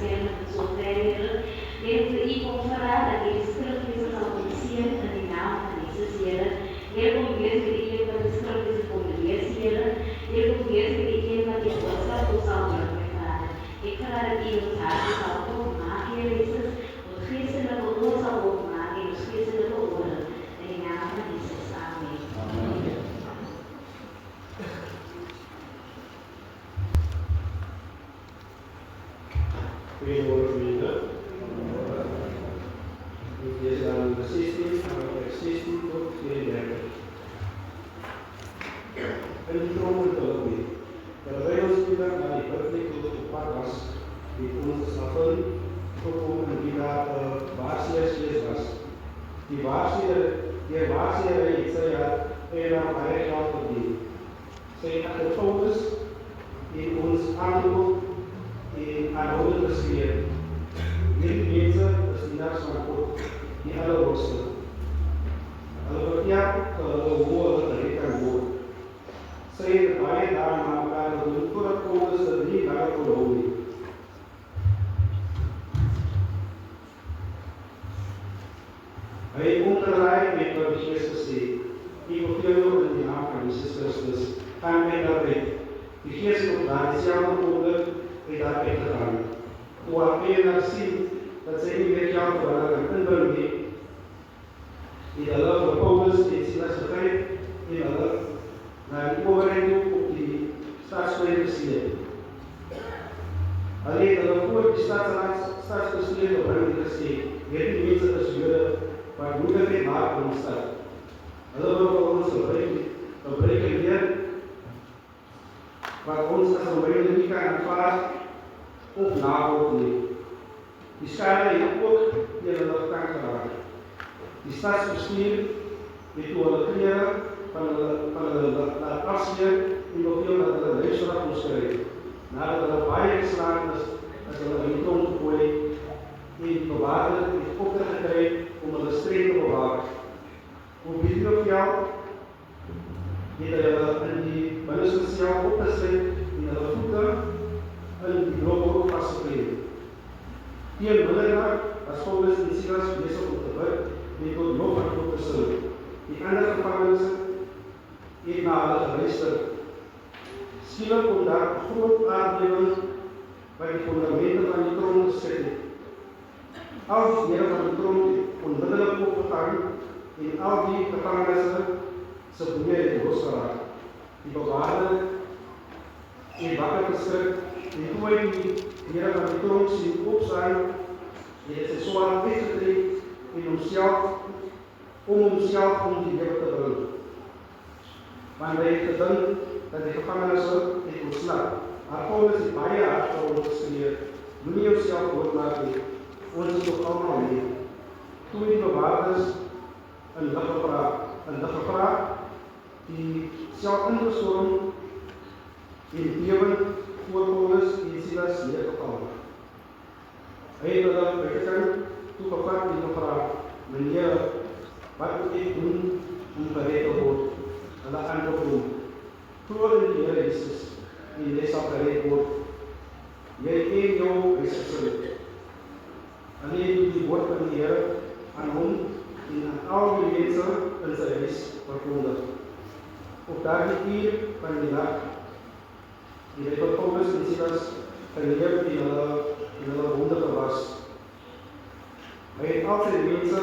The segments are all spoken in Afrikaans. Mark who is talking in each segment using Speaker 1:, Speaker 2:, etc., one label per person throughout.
Speaker 1: schermen gesondheid, Heer, vir u kom verraad dat hierdie skriflese sal ontseën in die naam van Jesus, Here. Heer, kom wees vir die een wat die skriflese kom lees, Here. Heer, kom wees vir die een wat die boodskap toe sal bring, my Vader. Ek vra dat u ons harte sal oopmaak, Heer Jesus, ons geestelike oor sal oopmaak en ons geestelike ore in die naam van Jesus. Amen. Amen.
Speaker 2: Goedemorgen gemeente. Ik lees dan de 16, vers 16 tot 32. En die trommel te lopen. Terwijl ons wieder naar die buitenlijk tot op pad was, die ons snappen gekomen en die daar waarsierslees was. Die waarsierer het sy en aan baie geld verdien. Sy het achtervolgens in ons aangekoop en aanhoudend geskeer. Hierdie mense is dienaars van God, die Allerhoogste. Hulle verkeer dat hulle hoe hulle gered kan word. Sy het baie dae na mekaar gedoen, voordat Paulus dit 3 dae kon hou nie. Hy het omgedraai met wat die Gees gesê, ek beveel jou in die naam van Jesus Christus, gaan met daaruit. Die Gees het op daar dieselfde oomblik het daar uitgegaan. Toe haar eienaar sien dat sy nie meer geld vir hulle kan inbring nie, het hulle vir Paulus en Silas gegryp en hulle na die owerheid toe op die stadsplein gesleep. Hulle het hulle voor die stadsplein gebring en gesê, hierdie mense is Jode wat moeilikheid maak in die stad. Hulle wil vir ons verbreek leer wat ons as gemeente nie kan aanvaar of navolg nie. Die skade het ook deur hulle kant geraak. Die stadsbestuur het toe hulle klere van hulle laat afskeer en beveel dat hulle huisraad moes kry. Nadat hulle baie geslaan is hulle in die tronk gegooi en die bewaarder het opdrag gekry om hulle streng te bewaak. Op die bevel het hulle in die binneste sel opgesluit en hulle voete in die blokhoek vasgekleed. Teen middernacht was Paulus en Silas besig om te bid en tot lof en God te sing. Die ander gevangenes het na hulle geluister. Skielik kom daar 'n groot aardbewing by die fondamente van die tronk geskud het. Al die dele van die tronk het onmiddellik opgegaan en al die gevangenes se boeie het losgeraak. Die bewaarder het wakker geskrik en toe hy die Here van die tronk sien opstaan, het hy sy swaard weggetrek en homself om die lewe te bring. Want hy het gedink dat die gevangenes het ontsnap. Maar Paulus het baie hard vir hom geskree, moenie jouself doodmaak nie, ons is nog allemaal nie. Toe die bewaarders in lig gevra, die self ingestorm en bewend voor Paulus en Silas neergeval. Hy het hulle buitekant toegevat en gevra, meneer, wat moet ek doen om gered te word? Hulle antwoord hom, glo in die Here Jesus en jy sal gered word. Jy en jou huisgesin. Alleen doet die woord van die Here aan hom en aan al die mense in sy huis verkondig. Op daardie uur van die nag en hy vir Paulus en Silas geleef en hulle wonde gewas. Hy en al sy mense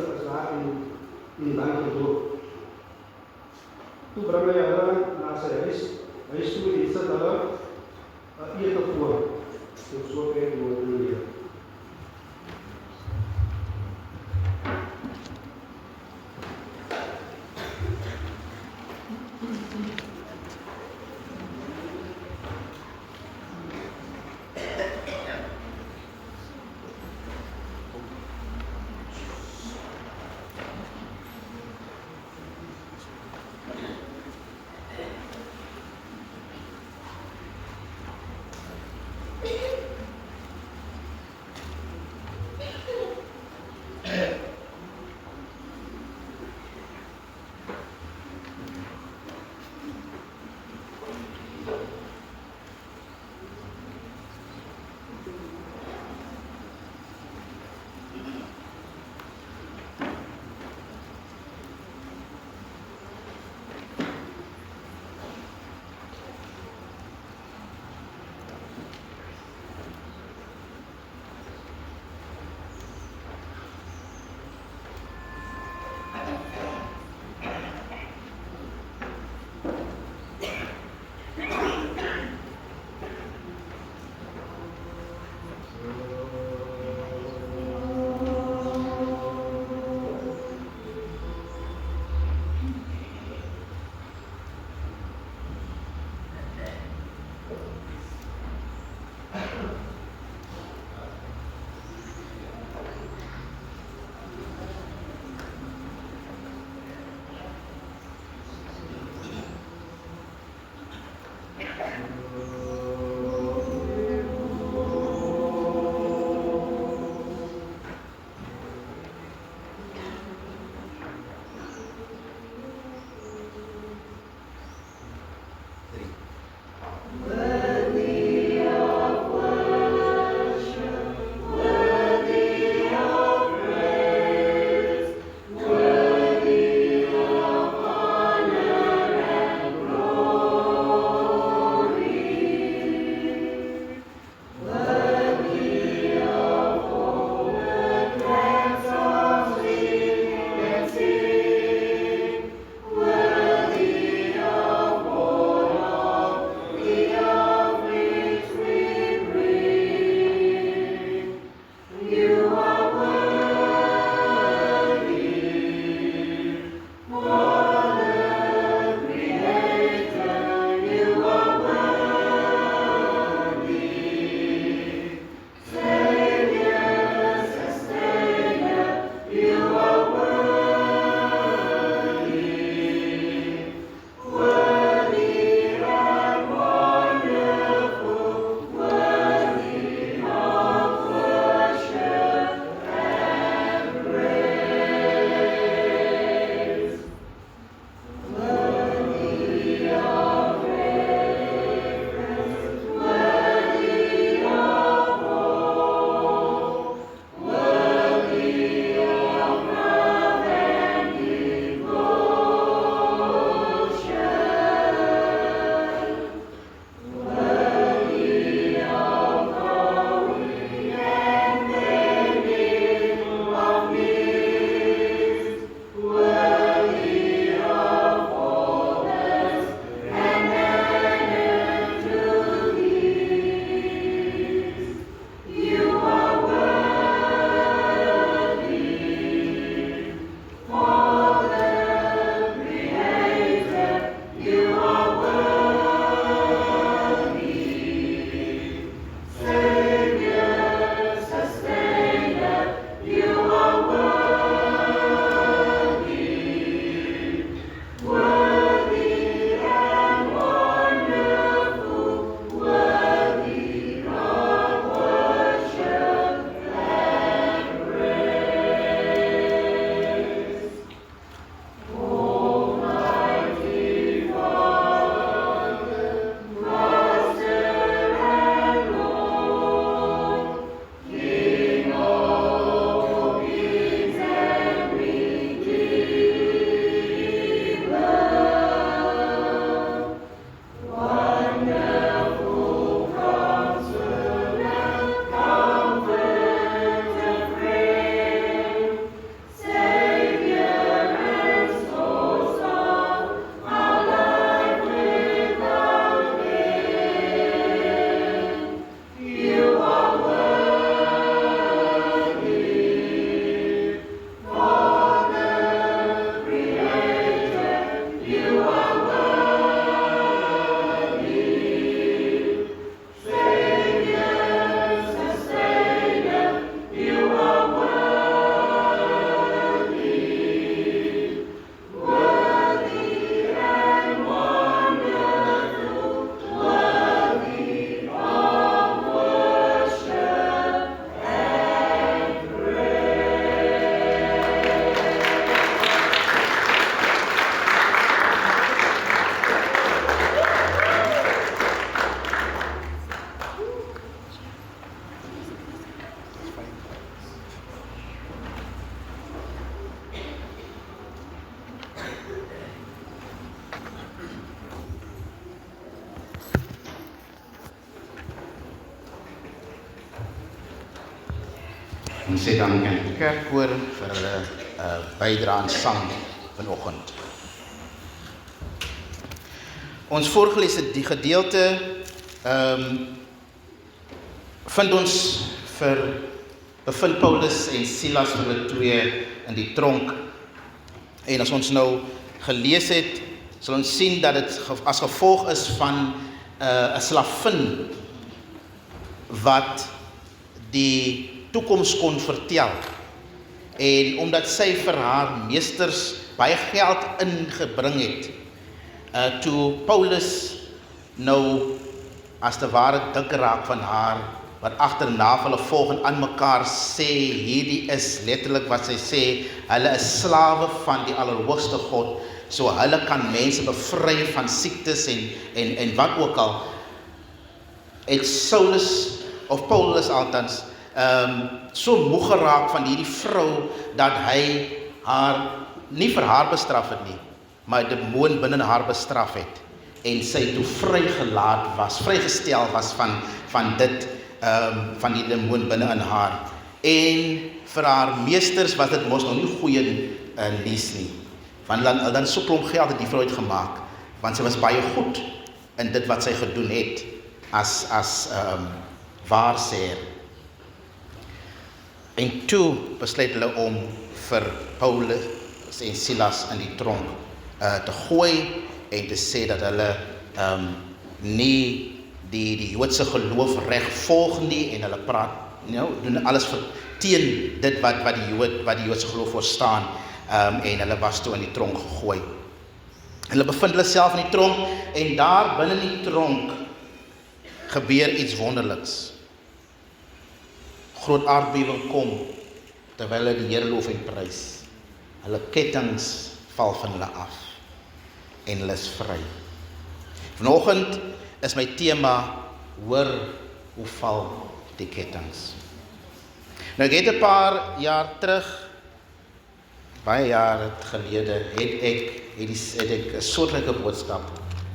Speaker 2: is daar in land gedoop. Toe bring hy hulle na sy huis toe en sit hulle ete voor. Tot sover die woord van die Here.
Speaker 3: Ons sê dank aan die kerkkoor vir hulle bydrae aan sang vanoggend. Ons voorgelese die gedeelte vind ons bevind Paulus en Silas vir hulle twee in die tronk. En as ons nou gelees het, sal ons sien dat dit as gevolg is van 'n slavin wat die toekoms kon vertel. En omdat sy vir haar meesters baie geld ingebring het, toe Paulus nou as te ware dik raak van haar, wat agterna hulle volg en aan mekaar sê, hierdie is letterlik wat sy sê, hulle is slawe van die Allerhoogste God, so hulle kan mense bevry van siektes en wat ook al. Het Saulus, of Paulus althans, so moeg geraak van hierdie vrou, dat hy haar, nie vir haar bestraf het nie, maar die demoon binne haar bestraf het, en sy toe vrygestel was van dit, van die demoon binne in haar. En vir haar meesters was dit mos nog nie goeie nuus nie, want dan so klomp geld het die vrou uitgemaak, want sy was baie goed in dit wat sy gedoen het, as waarsêer. En toe besluit hulle om vir Paulus en Silas in die tronk te gooi en te sê dat hulle nie die Joodse geloof reg volg nie, en hulle praat, doen alles teen dit wat die Joodse geloof voorstaan, en hulle was toe in die tronk gegooi. Hulle bevind hulle self in die tronk, en daar binne in die tronk gebeur iets wonderliks. Groot aardbewing kom, terwyl hulle die Here loof en prys. Hulle kettinge val van hulle af, en hulle is vry. Vanoggend is my tema, hoor hoe val die kettinge. Nou ek het 'n paar jaar terug, baie jare gelede, het ek 'n soortgelyke boodskap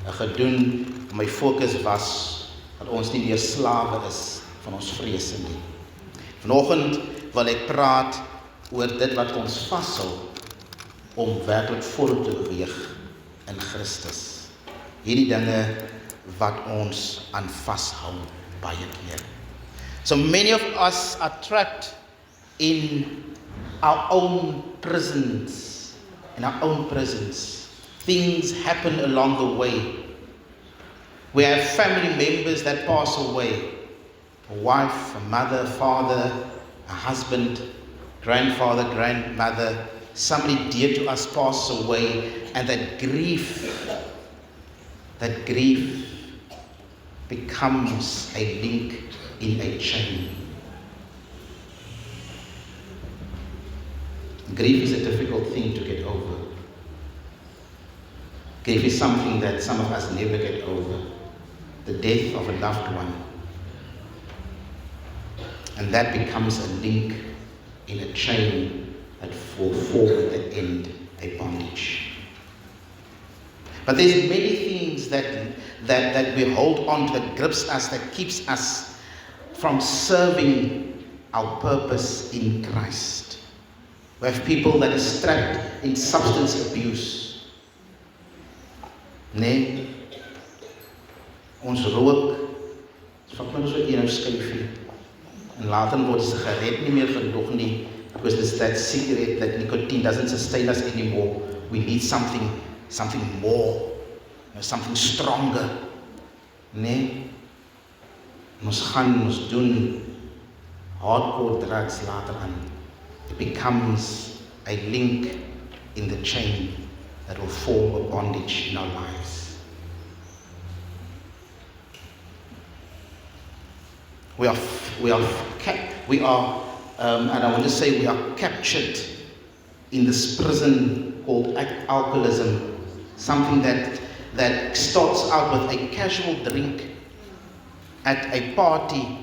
Speaker 3: gedoen. My fokus was dat ons nie meer slawe is van ons vrese nie. Vanoggend wil ek praat oor dit wat ons vashou om werklik vorentoe te beweeg in Christus. Hierdie dinge wat ons aan vashou baie keer. So many of us are trapped in our own prisons, Things happen along the way. We have family members that pass away. A wife, a mother, father, a husband, grandfather, grandmother, somebody dear to us pass away, and that grief becomes a link in a chain. Grief is a difficult thing to get over. Grief is something that some of us never get over. The death of a loved one. And that becomes a link in a chain that will form at the end a bondage. But there's many things that we hold on to, that grips us, that keeps us from serving our purpose in Christ. We have people that are trapped in substance abuse. Nee, ons rook, vat maar so een skyfie, en later word die sigaret nie meer genoeg nie, because it's that cigarette, that nicotine doesn't sustain us anymore. We need something more, something stronger. Nee, ons doen hardcore drugs later aan. It becomes a link in the chain that will form a bondage in our lives. We are, and I want to say we are captured in this prison called alcoholism. Something that starts out with a casual drink at a party,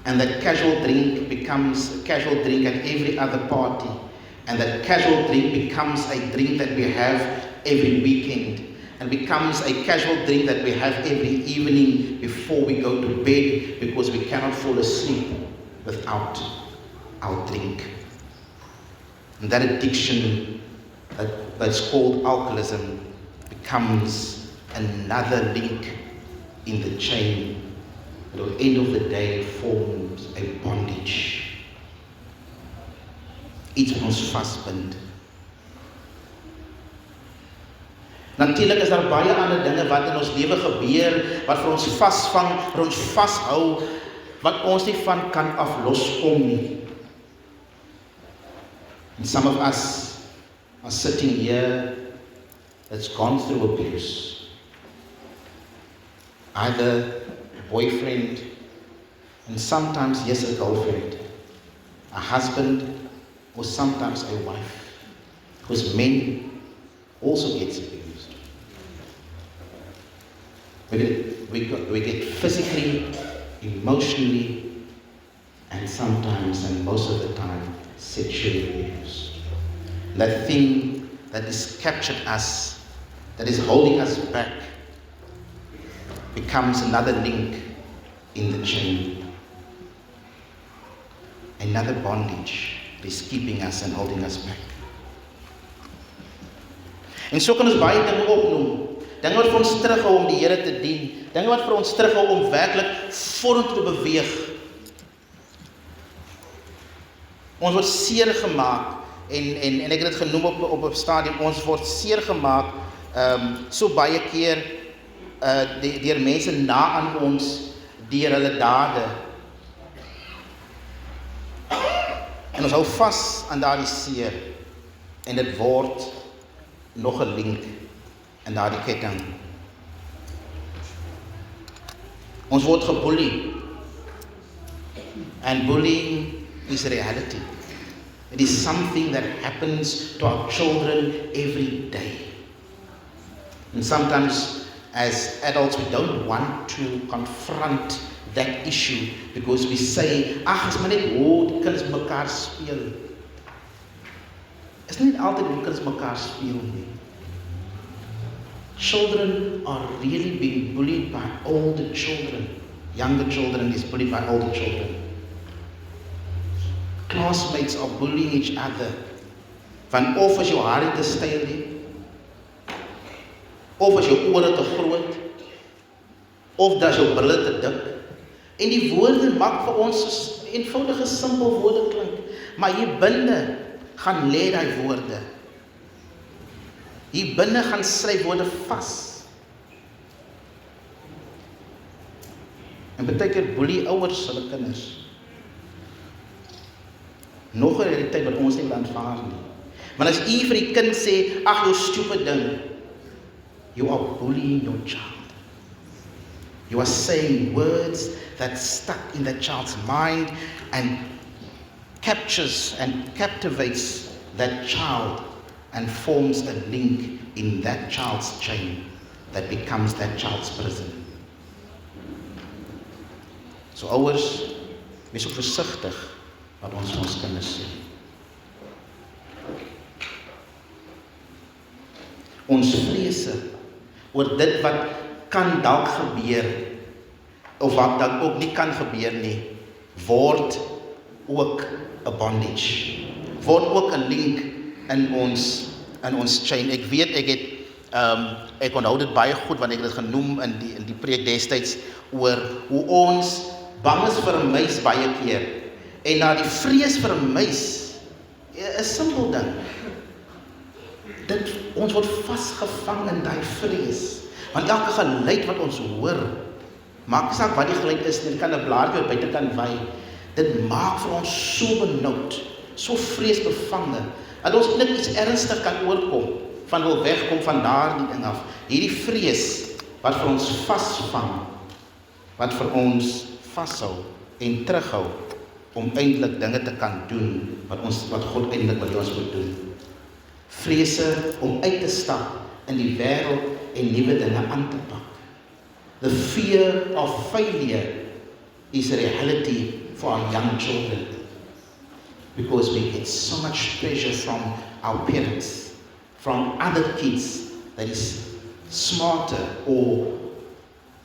Speaker 3: and that casual drink becomes a casual drink at every other party, and that casual drink becomes a drink that we have every weekend, and becomes a casual drink that we have every evening before we go to bed, because we cannot fall asleep without our drink. And that addiction that's called alcoholism becomes another link in the chain that at the end of the day forms a bondage. Iets wat ons vasbind. Natuurlik is daar baie ander dinge wat in ons lewe gebeur, wat vir ons vasvang, vir ons vashou, wat ons nie van kan afloskom nie. And some of us are sitting here that's gone through abuse. Either a boyfriend, and sometimes, yes, a girlfriend, a husband, or sometimes a wife. Because men also gets abused. We get physically, emotionally, and sometimes, and most of the time, sexually abused. That thing that has captured us, that is holding us back, becomes another link in the chain. Another bondage that is keeping us and holding us back. En so kan ons baie dinge opnoem. Dinge wat vir ons terughou om die Here te dien. Dinge wat vir ons terughou om werklik vorentoe te beweeg. Ons word seer gemaak en ek het dit genoem op 'n stadium, ons word seer gemaak so baie keer deur mense na aan ons deur hulle dade. En ons hou vas aan daardie seer en dit word nog 'n link in daardie ketting. Ons word geboelie. And bullying is reality. It is something that happens to our children every day. And sometimes as adults we don't want to confront that issue because we say, ag, is maar net hoe die kinders mekaar speel. Is nie altyd hoe kinders mekaar speel nie. Children are really being bullied by older children. Younger children is bullied by older children. Classmates are bullying each other. Van of as jou hare te styl nie, of as jou ore te groot, of dat jou brille te dik. En die woorde maak vir ons so eenvoudige, simpel woorde klink, maar hier binne gaan lê daai woorde. Hier binne gaan skryf woorde vas. En baie keer boelie ouers hulle kinders. Nog 'n realiteit wat ons nie wil aanvaar nie. Maar as u vir die kind sê, ag jou stupid ding, you are bullying your child. You are saying words that stuck in that child's mind and captures and captivates that child and forms a link in that child's chain that becomes that child's prison. So ouers, wees ook versigtig wat ons kinders sê. Ons vrese oor dit wat kan dalk gebeur of wat dalk ook nie kan gebeur nie, word ook 'n bondage. Word ook 'n link in ons chain. Ek weet ek onthou dit baie goed wanneer ek dit genoem in die preek destyds oor hoe ons bang is vir 'n muis baie keer. En na die vrees vir 'n muis, 'n simpel ding. Ons word vasgevang in daai vrees. Want elke geluid wat ons hoor, maak nie saak wat die geluid is, dit kan 'n blaartjie op buitekant waai. Dit maak vir ons so benoud, so vreesbevange, dat ons net iets ernstig kan oorkom, van wil wegkom van daardie ding af. Hierdie vrees wat vir ons vasvang, wat vir ons vashou en terughou om eintlik dinge te kan doen wat God eintlik wil hê ons moet doen. Vrese om uit te stap in die wêreld en nuwe dinge aan te pak. The fear of failure is a reality for our young children because we get so much pressure from our parents, from other kids that is smarter or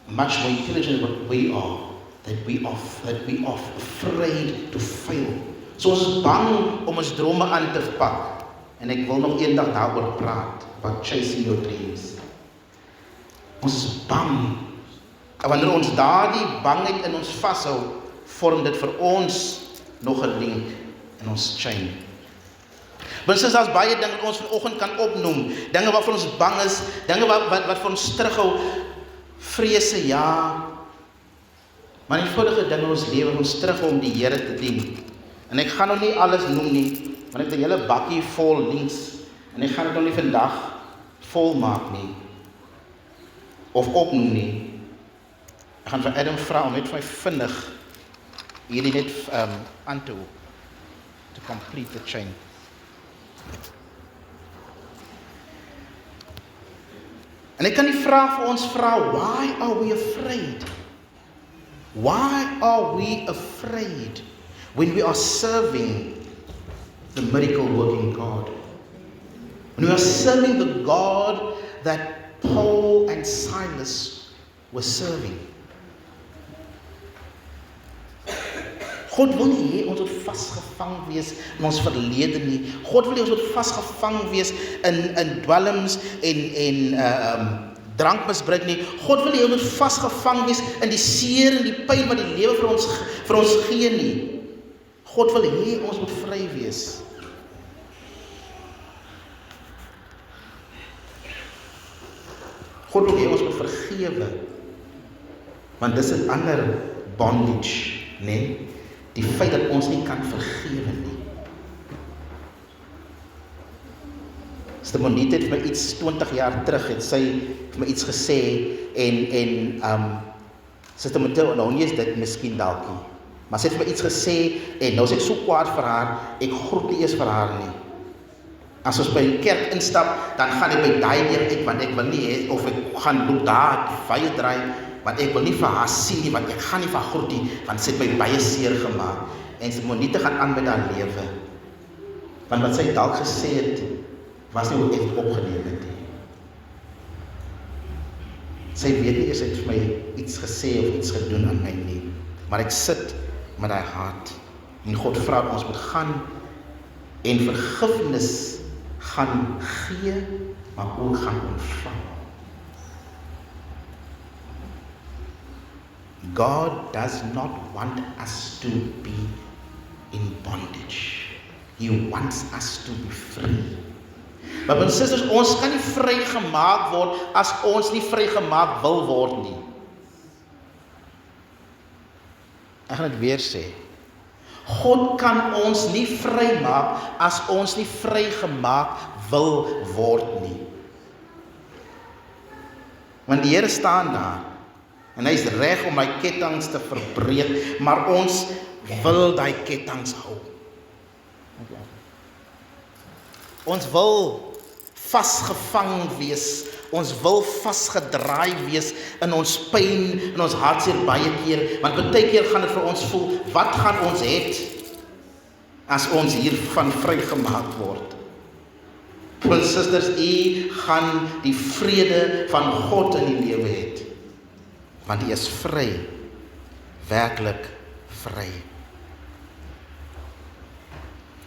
Speaker 3: much more intelligent than what we are, that we are afraid to fail. So ons is bang om ons drome aan te pak. En ek wil nog eendag daaroor praat, about chasing your dreams. Ons is bang. En wanneer ons daardie bangheid in ons vashou, vorm dit vir ons nog 'n link in ons chain. Want soos daar's baie dinge wat ons vanoggend kan opnoem, dinge waarvan ons bang is, dinge wat vir ons terughou, vrese, ja, maar eenvoudige dinge in ons lewe wat ons terughou om die Here te dien. En ek gaan nou nie alles noem nie, want ek het 'n hele bakkie vol links, en ek gaan dit nou nie vandag vol maak nie, of opnoem nie. Ek gaan vir Adam vra om net vir my vinnig hierdie net aan te complete the chain. En ek kan die vraag vir ons vra, why are we afraid? Why are we afraid when we are serving the miracle working God? When we are serving the God that Paul and Silas were serving. God wil nie hê ons moet vasgevang wees in ons verlede nie. God wil hê ons moet vasgevang wees in dwelms en drankmisbruik nie. God wil hê ons moet vasgevang wees in die seer en die pyn wat die lewe vir ons gee nie. God wil hê ons moet vry wees. God wil hê ons moet vergewe. Want dis 'n ander bondage, nee? Die feit dat ons nie kan vergewe nie. Sister Monique het vir my iets 20 jaar terug, het sy vir my iets gesê en Sister Monique, nou nie is dit miskien dalk nie, maar sy het vir my iets gesê en nou is ek so kwaad vir haar, ek groet nie eers vir haar nie. As ons by 'n kerk instap, dan gaan ek by daai deur uit, want ek wil nie hê of ek gaan loop daar, vye draai, want ek wil nie vir haar sien nie, want ek gaan nie vir haar groet nie, want sy het my baie seer gemaak. En sy Monique gaan aan met haar lewe. Want wat sy dalk gesê het, was nie hoe ek het opgeneem het nie. Sy weet nie eers, sy het vir my iets gesê of iets gedoen aan my nie. Maar ek sit met haar hart. En God vra ons moet gaan en vergifnis gaan gee, maar ook gaan ontvang. God does not want us to be in bondage. He wants us to be free. Maar my sisters, ons kan nie vrygemaak word as ons nie vrygemaak wil word nie. Ek gaan dit weer sê. God kan ons nie vrymaak as ons nie vrygemaak wil word nie. Want die Here staan daar en hy is reg om my kettinge te verbreek, maar ons wil daai kettinge hou. Ons wil vasgevang wees, ons wil vasgedraai wees in ons pyn, in ons hartseer baie keer, want baie keer gaan dit vir ons voel, wat gaan ons het as ons hiervan vrygemaak word? Want sisters, u gaan die vrede van God in die lewe het, want u is vry, werklik vry.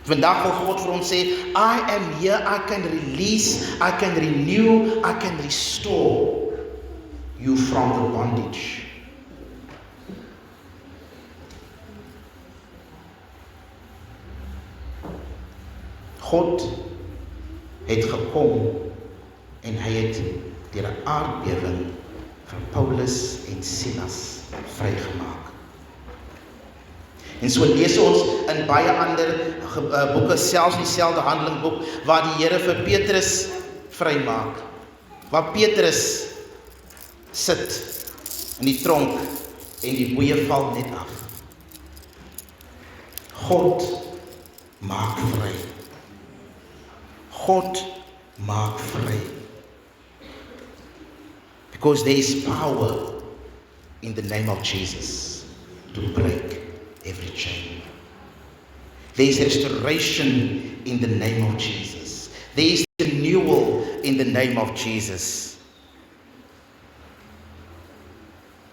Speaker 3: Vandag wil God vir ons sê, I am here, I can release, I can renew, I can restore you from the bondage. God het gekom en hy het deur 'n aardbewing vir Paulus en Silas vrygemaak. En so lees ons in baie ander boeke, selfs dieselfde Handelingboek, waar die Here vir Petrus vrymaak, waar Petrus sit in die tronk en die boeie val net af. God maak vry. God maak vry. Because there is power in the name of Jesus to break every chain. There is restoration in the name of Jesus. There is renewal in the name of Jesus.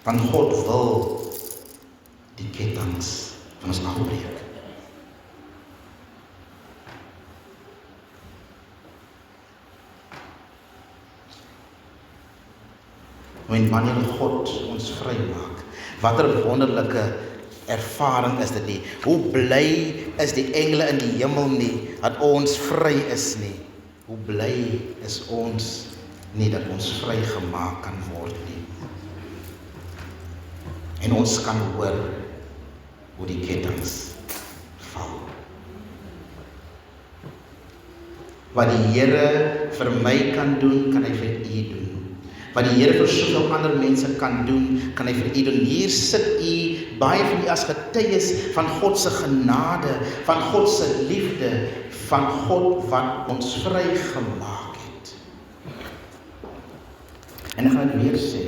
Speaker 3: Want God wil die kettinge van ons afbreek. Wanneer God ons vry maak, watter wonderlike ervaring is dit nie? Hoe bly is die engele in die hemel nie, dat ons vry is nie? Hoe bly is ons nie, dat ons vrygemaak kan word nie? En ons kan hoor hoe die kettinge val. Wat die Here vir my kan doen, kan hy vir u doen. Wat die Here vir soveel ander mense kan doen, kan hy vir u doen. Hier sit u, baie van u as getuies van God se genade, van God se liefde, van God wat ons vrygemaak het. En ek gaan dit weer sê,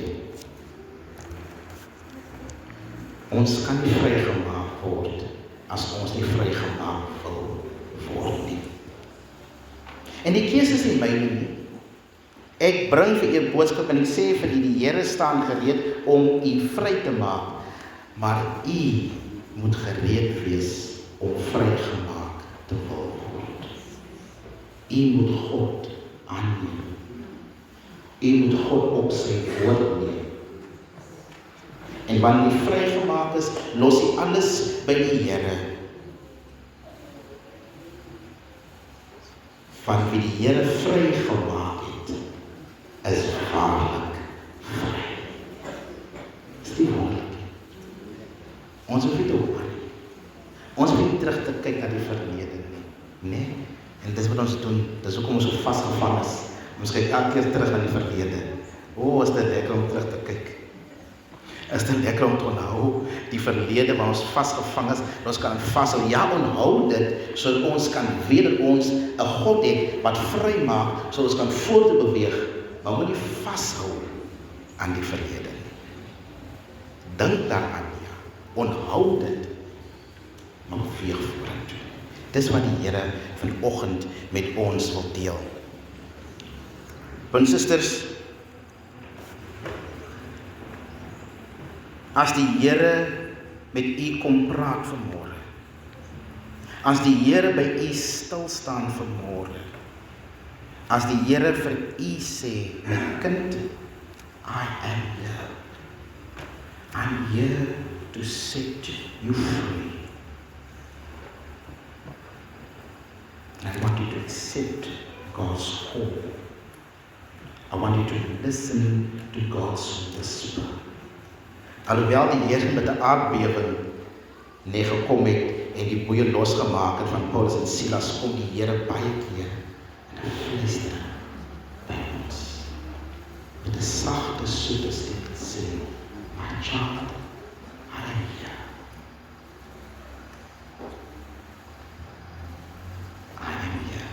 Speaker 3: ons kan nie vrygemaak word as ons nie vrygemaak wil word nie. En die keuse is nie myne nie. Ek bring vir u 'n boodskap en ek sê vir u, die Here staan gereed om u vry te maak, maar u moet gereed wees om vrygemaak te word. U moet God aanneem. U moet God op sy woord neem. En wanneer u vrygemaak is, los u alles by die Here. Van wie die Here vrygemaak het, is waarlik vry. Dis die wonderlik. Ons hoef nie te hoor nie. Ons hoef nie terug te kyk na die verlede nie. Nee. En dis wat ons doen. Dis hoekom ons so vasgevang is. Ons kyk elke keer terug na die verlede. O, is dit lekker om terug te kyk. Is dit lekker om te onthou die verlede waar ons vasgevang is, en ons kan vashou. Ja, onthou dit, sodat ons kan weet dat ons 'n God het wat vry maak, sodat ons kan voort beweeg, maar moet nie vashou aan die verlede nie. Dink daaraan, ja. Onthou dit, maar beweeg vorentoe. Dis wat die Here vanoggend met ons wil deel. Broers en susters, as die Here met u kom praat vanmôre, as die Here by u stil staan vanmôre, as die Here vir u sê, my kind, I am here. I'm here to set you free. And I want you to accept God's call. I want you to listen to God's whisper. Alhoewel die Here met 'n aardbewing neergekom het en die boeie losgemaak het van Paulus en Silas, kom die Here baie keer en hy fluister by ons met 'n sagte, soete stem sê, my child, I am here. I am here.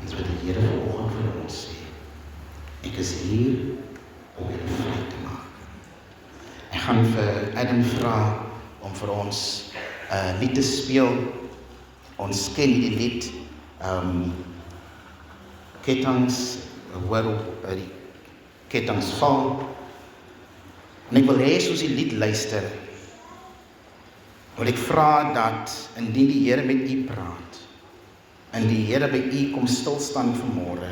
Speaker 3: Dis wat die Here vanoggend vir ons sê. Ek is hier om julle vry te maak. Ek gaan vir Adam vra om vir ons lied te speel. Ons ken die lied, ketTINGS, hoor die ketTINGS val. En ek wil hê soos die lied luister, wil ek vra dat indien die Here met u praat, en die Here by u kom stil staan vanmôre,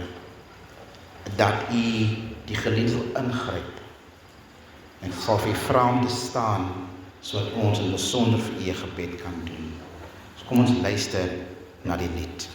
Speaker 3: dat u die geliefde sal ingryp. En ek sal vir u vra om te staan, sodat ons in besonder vir u gebed kan doen. So kom ons luister na die lied.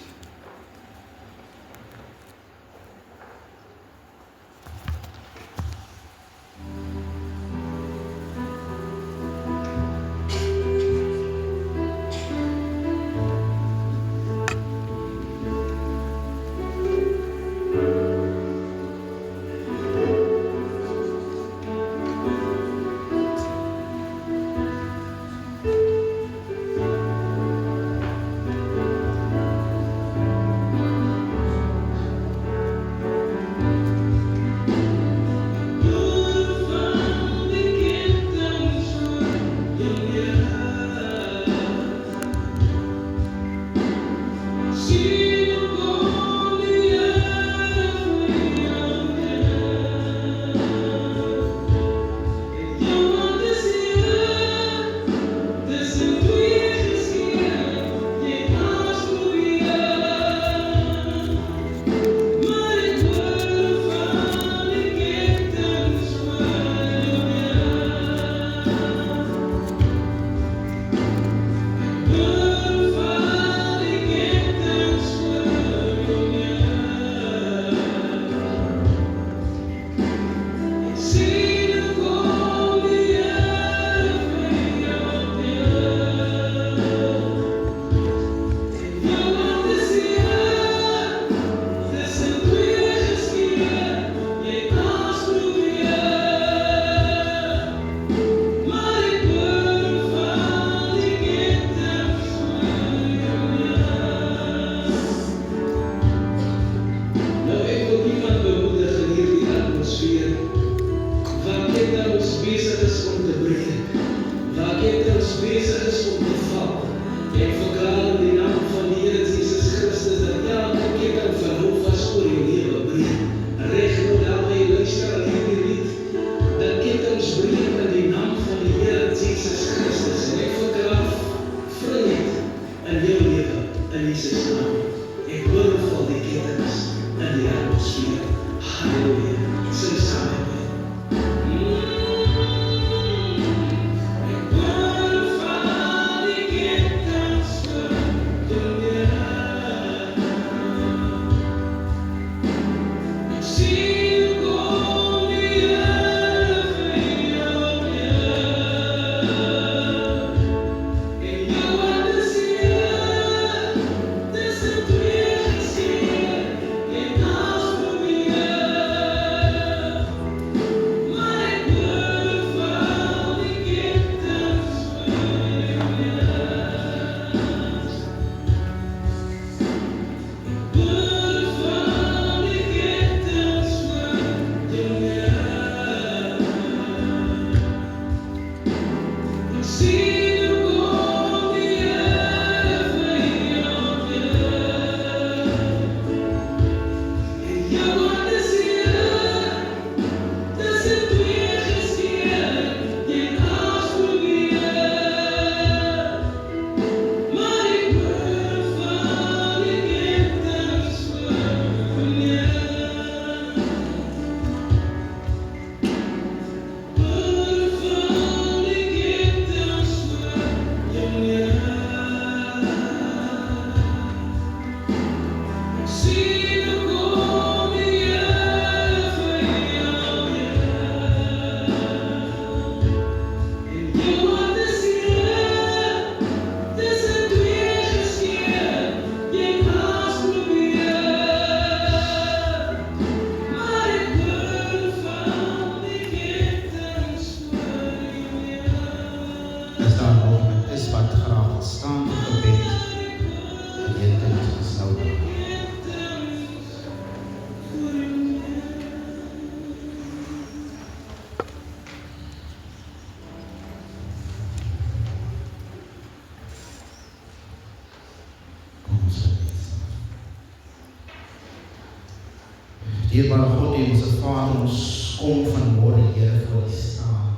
Speaker 3: Dierbare God en onze Vader, ons kom vanmorgen, Here, voor U staan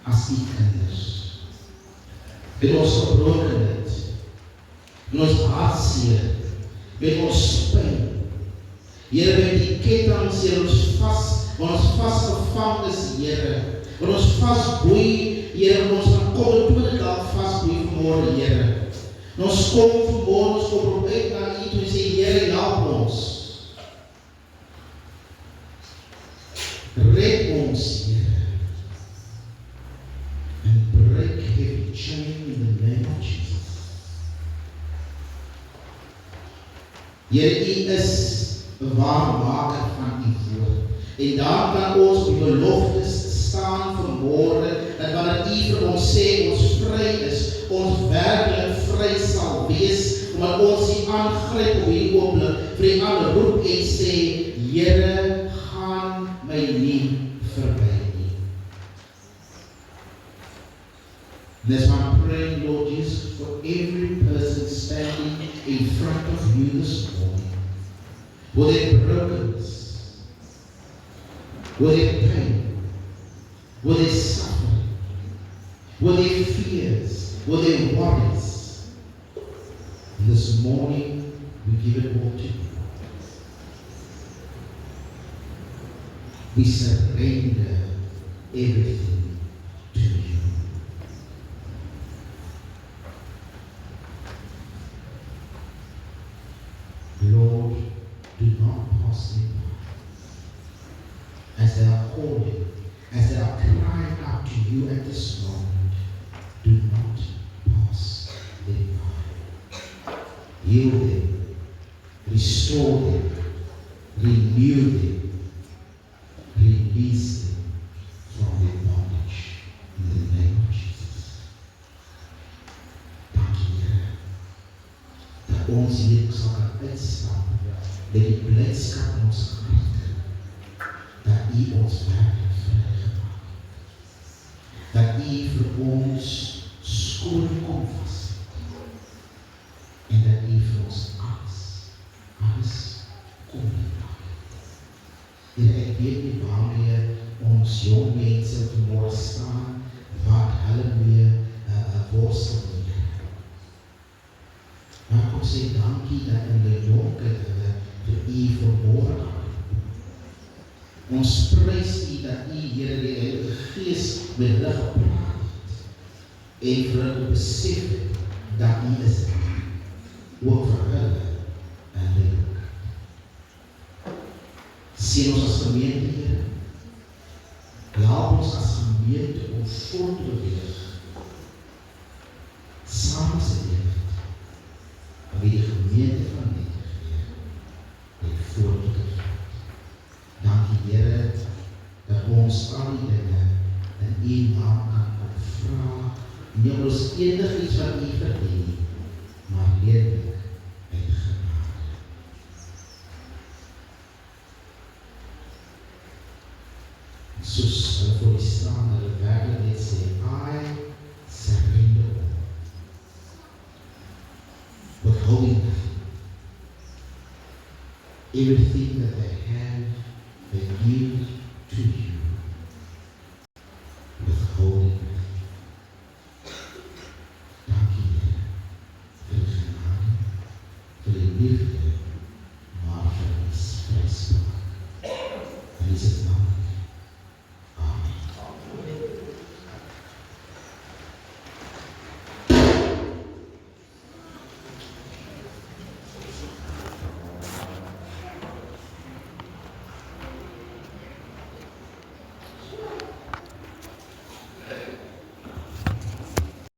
Speaker 3: as U kinders. Met ons gebrokenheid, met ons hartseer, met ons pyn. Here, met die kettinge, Here, ons vasgevang is, Here, met ons vasboei, Here, met ons van kom en toe dalk vasboei vanmorgen, Here. En ons kom vanmorgen, ons kom uit na U toe en sê, Here, help ons. Red ons, Here, and break every chain in the name of Jesus. Here, U is 'n waarmaker van U woord. En daar kan ons op die beloftes staan vanmorgen, dat wanneer U vir ons sê, ons vry is, ons werklik vry sal wees, omdat ons U aangryp op hierdie oomblik, vir U aanroep en sê, Here, gaan my nie verby nie. That's why I'm praying, Lord Jesus, for every person standing in front of You this morning, with their brokenness, with their pain, with their suffering, with their fears, with their worries. And this morning, we give it all to You. We surrender everything to You. Lord, do not pass me by. As they are calling, as they are crying out to You at this moment, do not pass them by. Heal them, restore them, renew them, release them from their bondage in the name of Jesus. Dank U, Here, dat ons hier sal kan uitstap met die blydskap in ons harte, dat U ons werklik vrygemaak het, dat U vir ons skoon kom was, en dat U vir ons alles kom maak. Here, ek weet nie waarmee ons jong mense vanmorgen staan, wat hulle mee worstel nie. Maar kom sê dankie dat in die donker hulle vir U vanmorgen aanroep. Ons prys U dat U, Here, die Heilige Gees met hulle gepraat het, en vir hulle besef het, dat U is daar, ook vir hulle en hulle. Sien ons as gemeente, Here. Help ons as gemeente om voort te beweeg. Saam as die Here. Wie die gemeente van net en voort te gaan. Dankie, Here, dat ons al die dinge in U naam kan opvra. Nie ons enig iets wat U verdien, maar leerlik uit genade. Soos hulle voor U staan, hulle werklik net sê, I surrender all. Withholding nothing. Everything that they have, they give to You. Withholding nothing. Dankie, Here, vir die genade, vir die liefde, maar vir ons vryspraak. En is het nou